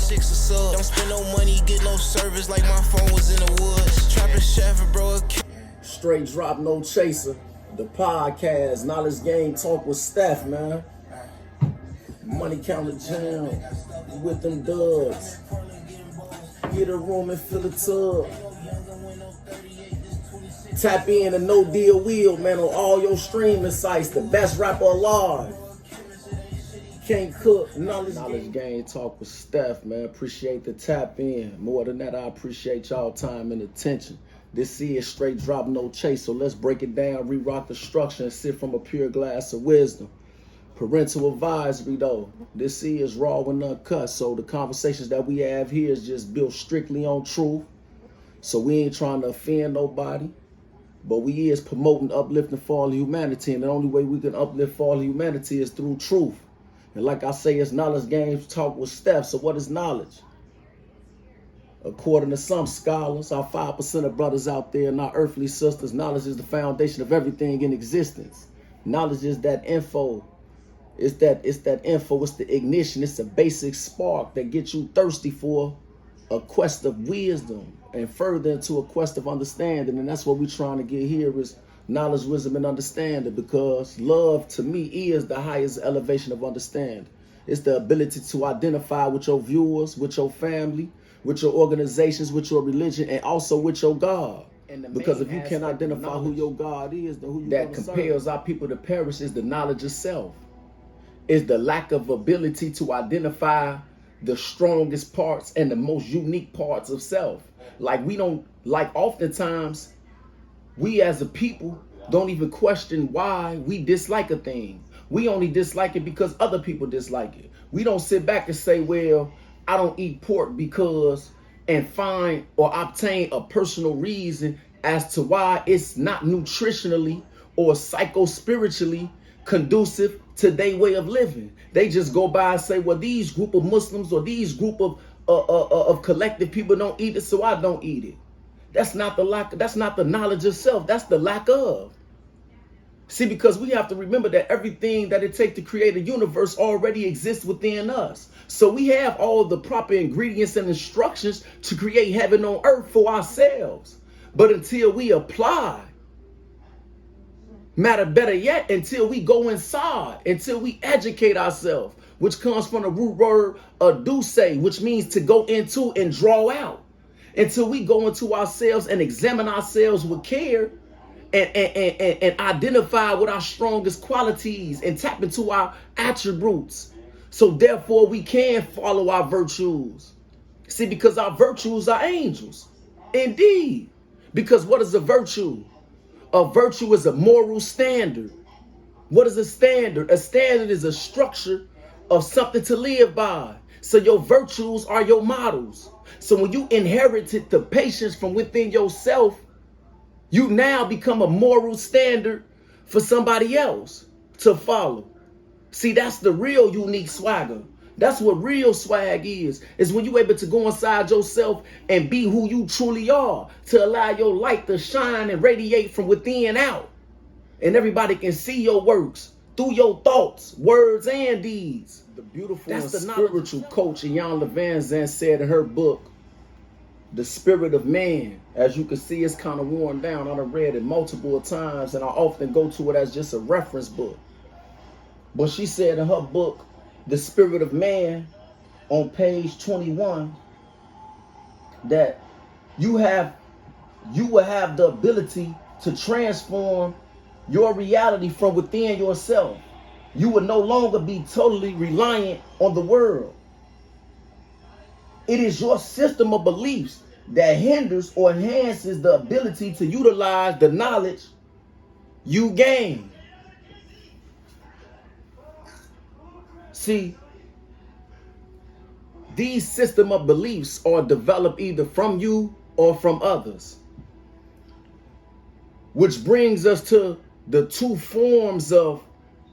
6 or sub. Don't spend no money, get no service like my phone was in the woods. Trapping chef, bro. Straight drop, no chaser. The podcast, knowledge game talk with Steph, man. Money counter jam with them dubs. Get a room and fill a tub. Tap in to No Deal Wheel, man, on all your streaming sites. The best rapper alive. Can't cook. Knowledge game talk with Steph, man. Appreciate the tap in. More than that, I appreciate y'all time and attention. This is straight drop, no chase. So let's break it down, re-rock the structure, and sit from a pure glass of wisdom. Parental advisory, though. This is raw and uncut. So the conversations that we have here is just built strictly on truth. So we ain't trying to offend nobody. But we is promoting uplifting for all humanity. And the only way we can uplift for all humanity is through truth. And like I say, it's knowledge games talk with Steph. So what is knowledge? According to some scholars, our 5% of brothers out there and our earthly sisters, knowledge is the foundation of everything in existence. Knowledge is that info. It's that info. It's the ignition. It's a basic spark that gets you thirsty for a quest of wisdom and further into a quest of understanding. And that's what we're trying to get here is knowledge, wisdom, and understanding, because love to me is the highest elevation of understanding. It's the ability to identify with your viewers, with your family, with your organizations, with your religion, and also with your God. Because if you can't identify who your God is, then who you that compels our people to perish is the knowledge of self. Is the lack of ability to identify the strongest parts and the most unique parts of self. Oftentimes, we as a people don't even question why we dislike a thing. We only dislike it because other people dislike it. We don't sit back and say, well, I don't eat pork because, and find or obtain a personal reason as to why it's not nutritionally or psycho-spiritually conducive to their way of living. They just go by and say, well, these group of Muslims or these group of collective people don't eat it, so I don't eat it. That's not the knowledge of self. That's the lack of. See, because we have to remember that everything that it takes to create a universe already exists within us. So we have all the proper ingredients and instructions to create heaven on earth for ourselves. But until we apply, better yet, until we go inside, until we educate ourselves, which comes from the root word aduce, which means to go into and draw out. Until we go into ourselves and examine ourselves with care and identify with our strongest qualities and tap into our attributes. So therefore we can follow our virtues. See, because our virtues are angels. Indeed. Because what is a virtue? A virtue is a moral standard. What is a standard? A standard is a structure of something to live by. So your virtues are your models. So when you inherited the patience from within yourself, you now become a moral standard for somebody else to follow. See, that's the real unique swagger. That's what real swag is when you're able to go inside yourself and be who you truly are, to allow your light to shine and radiate from within out. And everybody can see your works through your thoughts, words, and deeds. The beautiful and spiritual coach Ian Levanzan said in her book, The Spirit of Man. As you can see, it's kind of worn down. I've read it multiple times, and I often go to it as just a reference book. But she said in her book, The Spirit of Man, on page 21, that you will have the ability to transform your reality from within yourself. You will no longer be totally reliant on the world. It is your system of beliefs that hinders or enhances the ability to utilize the knowledge you gain. See, these system of beliefs are developed either from you or from others. Which brings us to the two forms of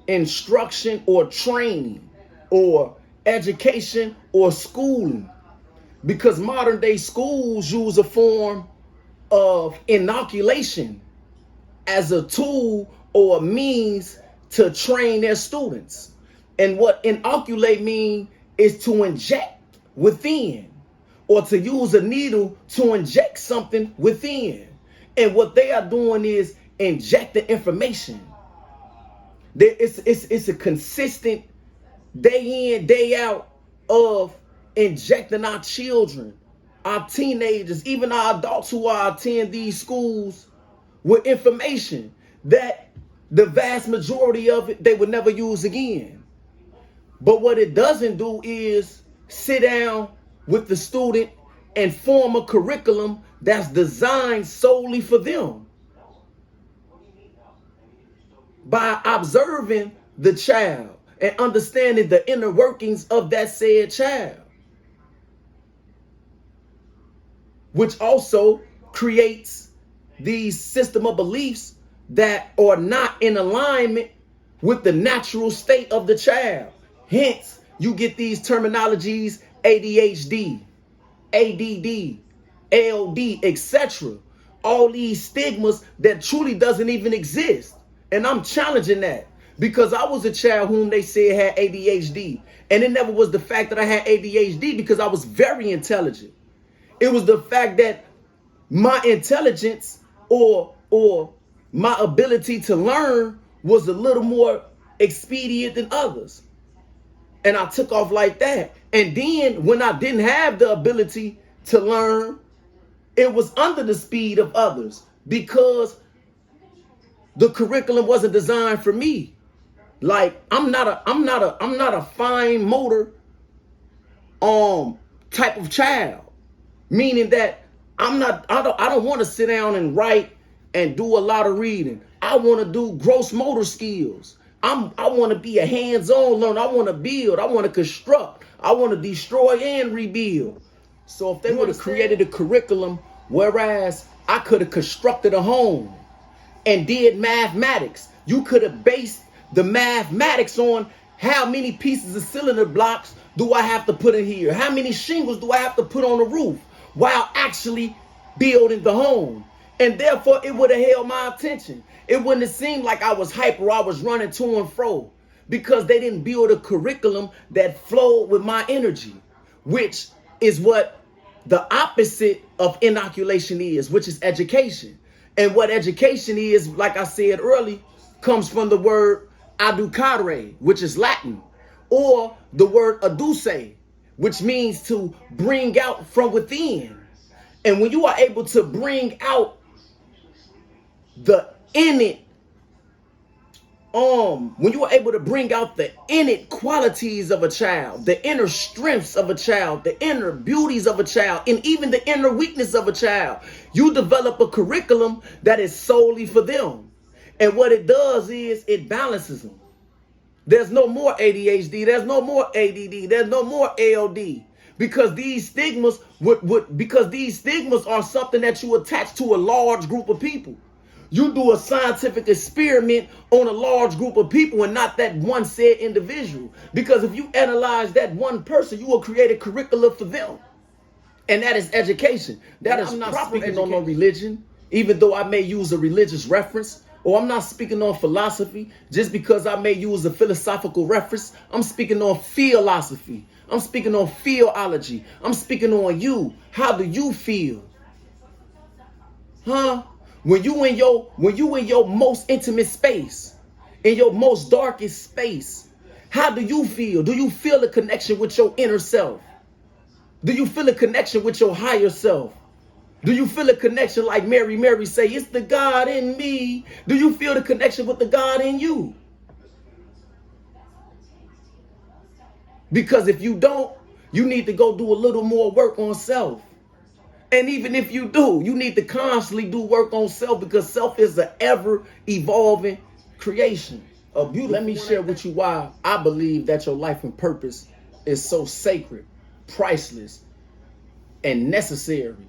instruction or training, or education or schooling. Because modern day schools use a form of inoculation as a tool or a means to train their students. And what inoculate mean is to inject within, or to use a needle to inject something within. And what they are doing is injecting information. It's a consistent day in, day out of injecting our children, our teenagers, even our adults who are attend these schools with information that the vast majority of it they would never use again. But what it doesn't do is sit down with the student and form a curriculum that's designed solely for them. By observing the child and understanding the inner workings of that said child, which also creates these system of beliefs that are not in alignment with the natural state of the child. Hence, you get these terminologies: ADHD, ADD, LD, etc. All these stigmas that truly doesn't even exist. And I'm challenging that, because I was a child whom they said had ADHD. And it never was the fact that I had ADHD because I was very intelligent. It was the fact that my intelligence or my ability to learn was a little more expedient than others. And I took off like that. And then when I didn't have the ability to learn, it was under the speed of others because the curriculum wasn't designed for me. Like I'm not a fine motor type of child. Meaning that I don't want to sit down and write and do a lot of reading. I want to do gross motor skills. I want to be a hands-on learner. I want to build. I want to construct. I want to destroy and rebuild. So if they would have created a curriculum, whereas I could have constructed a home and did mathematics, you could have based the mathematics on how many pieces of cylinder blocks do I have to put in here? How many shingles do I have to put on the roof while actually building the home? And therefore, it would have held my attention. It wouldn't have seemed like I was hyper, I was running to and fro, because they didn't build a curriculum that flowed with my energy, which is what the opposite of inoculation is, which is education. And what education is, like I said earlier, comes from the word educare, which is Latin, or the word adduce, which means to bring out from within. And when you are able to bring out the innate, when you are able to bring out the innate qualities of a child, the inner strengths of a child, the inner beauties of a child, and even the inner weakness of a child, you develop a curriculum that is solely for them. And what it does is it balances them. There's no more ADHD, there's no more ADD, there's no more LD. Because these stigmas because these stigmas are something that you attach to a large group of people. You do a scientific experiment on a large group of people and not that one said individual. Because if you analyze that one person, you will create a curriculum for them. And that is education. That is proper education. On no religion, even though I may use a religious reference. Or I'm not speaking on philosophy just because I may use a philosophical reference. I'm speaking on philosophy. I'm speaking on philology. I'm speaking on you. How do you feel? Huh? When you in your most intimate space, in your most darkest space, how do you feel? Do you feel a connection with your inner self? Do you feel a connection with your higher self? Do you feel a connection like Mary say, it's the God in me? Do you feel the connection with the God in you? Because if you don't, you need to go do a little more work on self. And even if you do, you need to constantly do work on self, because self is an ever-evolving creation. Let me share with you why I believe that your life and purpose is so sacred, priceless, and necessary.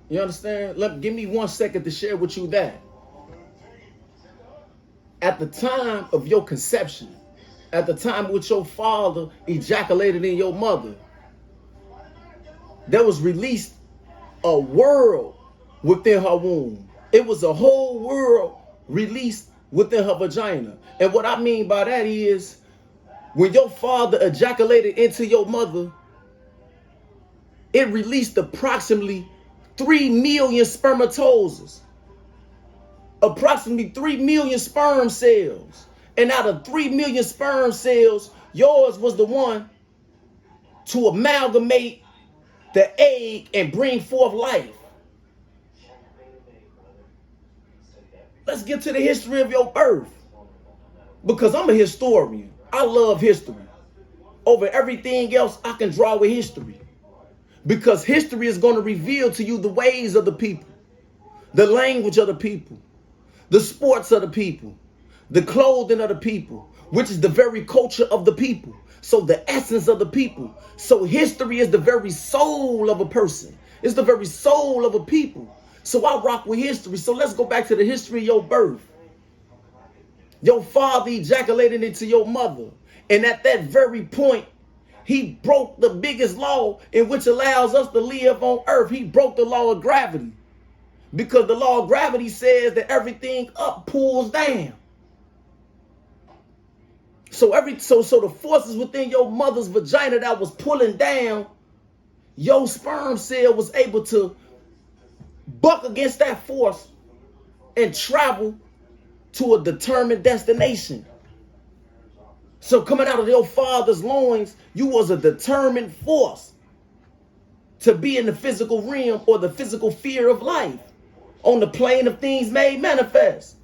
You understand? Give me 1 second to share with you that. At the time of your conception, at the time which your father ejaculated in your mother, there was released a world within her womb. It was a whole world released within her vagina. And what I mean by that is, when your father ejaculated into your mother, it released approximately 3 million spermatozoas, approximately 3 million sperm cells. And out of 3 million sperm cells, yours was the one to amalgamate the egg and bring forth life. Let's get to the history of your birth. Because I'm a historian. I love history. Over everything else, I can draw with history. Because history is going to reveal to you the ways of the people, the language of the people, the sports of the people, the clothing of the people, which is the very culture of the people. So the essence of the people. So history is the very soul of a person. It's the very soul of a people. So I rock with history. So let's go back to the history of your birth. Your father ejaculated into your mother. And at that very point, he broke the biggest law in which allows us to live on earth. He broke the law of gravity. Because the law of gravity says that everything up pulls down. So the forces within your mother's vagina that was pulling down, your sperm cell was able to buck against that force and travel to a determined destination. So coming out of your father's loins, you was a determined force to be in the physical realm or the physical sphere of life on the plane of things made manifest.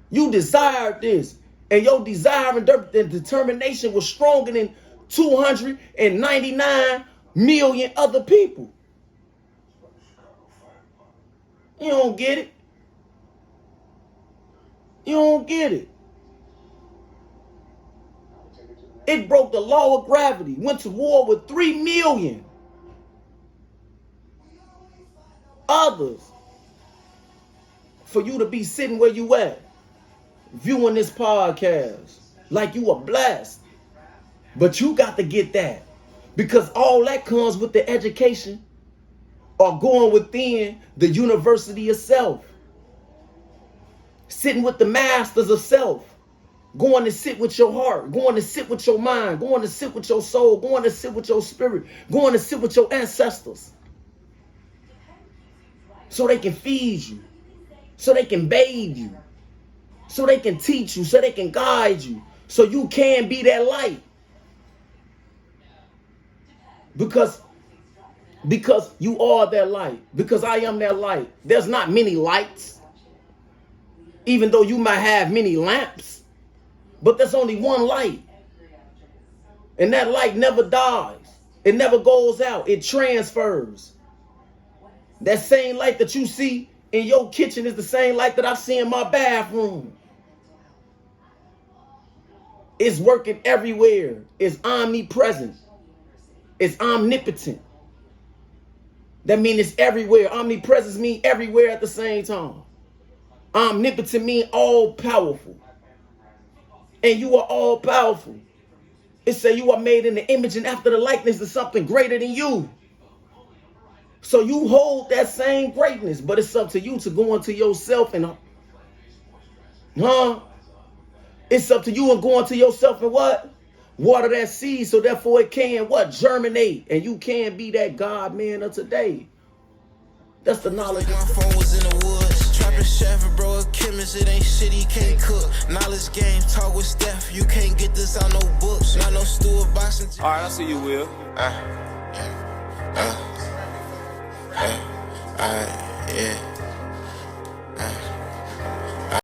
You desired this, and your desire and determination was stronger than 299 million other people. You don't get it. You don't get it. It broke the law of gravity, went to war with 3 million others for you to be sitting where you at, viewing this podcast like you are blessed. But you got to get that, because all that comes with the education or going within the university itself, sitting with the masters of self. Going to sit with your heart, going to sit with your mind, going to sit with your soul, going to sit with your spirit, going to sit with your ancestors. So they can feed you, so they can bathe you, so they can teach you, so they can guide you, so you can be that light. Because you are that light, because I am that light. There's not many lights, even though you might have many lamps. But there's only one light. And that light never dies. It never goes out. It transfers. That same light that you see in your kitchen is the same light that I see in my bathroom. It's working everywhere. It's omnipresent. It's omnipotent. That means it's everywhere. Omnipresence means everywhere at the same time. Omnipotent means all powerful. And you are all powerful. It says you are made in the image and after the likeness of something greater than you. So you hold that same greatness, but it's up to you to go into yourself and it's up to you and go into yourself and what? Water that seed, so therefore it can what? Germinate. And you can be that God man of today. That's the knowledge. My phone was in the woods. Trapping chef, bro, a chemist. It ain't shit, he can't cook. Knowledge game, talk with Steph. You can't get this out no books. Not no Stuart boxing. Alright, I see you, Will. Yeah.